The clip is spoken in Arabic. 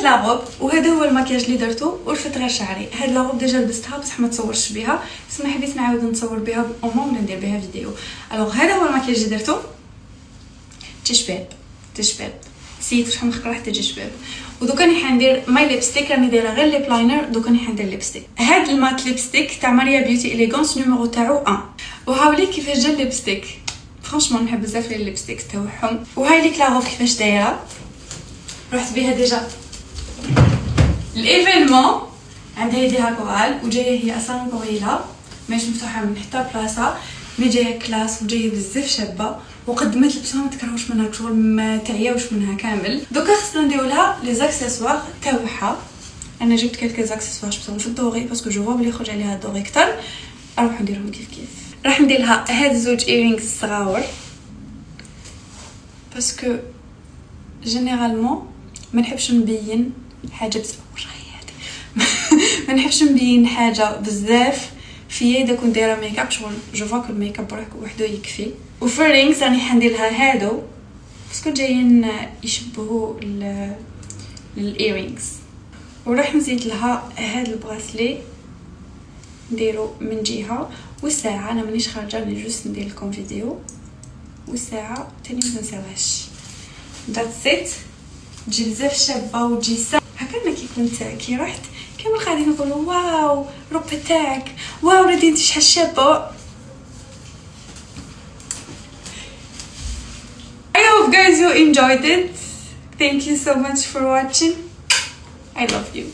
لاغوب وهذا هو المكياج اللي درته ورفت غير شعري. هاد لاغوب ديجا لبستها بصح ما تصورش بها، بس ما حبيت نعاود نصور بها او ولا ندير بها فيديو. الوغ هذا هو المكياج اللي درته. تشباب سيت شحال من خطره حتى تجي شباب. ودوكا راني حندير ماي ليبستيك، راني دايره غير ليب لاينر. دوكا راني حندير ليبستيك. هاد المات ليبستيك تاع ماريا بيوتي اليغونس نيميرو تاعو 1. وهاولي كيفاش جا الليبستيك. فرانشمون نحب بزاف لي الليبستيك تاعهم. وهاي ليك لاغوف كيفاش دايره، رحت بها ديجا الايفينمون. عندها يديها كورال وجايه هي اصلا طويله ماشي مفتوحه من حتى بلاصه، مي جايه كلاس وجايه بزاف شابه وقدمت لبسها ما تكرهوش منها شغل ما تعياوش منها كامل. دوكا خصنا نديرو لها لي زاكسيسوار تاعها. انا جبت كلكي زاكسيسوار جبتهم في الدوري باسكو جو فوا بلي يخرج عليها الدوري كتر. نروح نديرهم كيف راح ندير لها هاد زوج ايرينغز صغاور باسكو جينيرالمون ما نحبش نبين حاجه بزاف. ما نحبش نبين حاجه بزاف في اذا كنت دايره ميك اب شغل جو فوا كو الميك اب وحده يكفي. وفي الرينغز راني حندير لها هادو باسكو جايين يشبهوا للايرينغز. وراح نزيد لها هاد البراسلي نديرو من جهه. والساعه انا مانيش خارجه راني جوست ندير لكم فيديو. والساعه تاني ما نساوهاش. ذاتس ات. تجي بزاف شابه وتجي هكا. كي رحت كامل قاعدين نقولوا واو روبا تاعك، واو ردي انت شحال شابه. I hope guys you enjoyed it. Thank you so much for watching. I love you.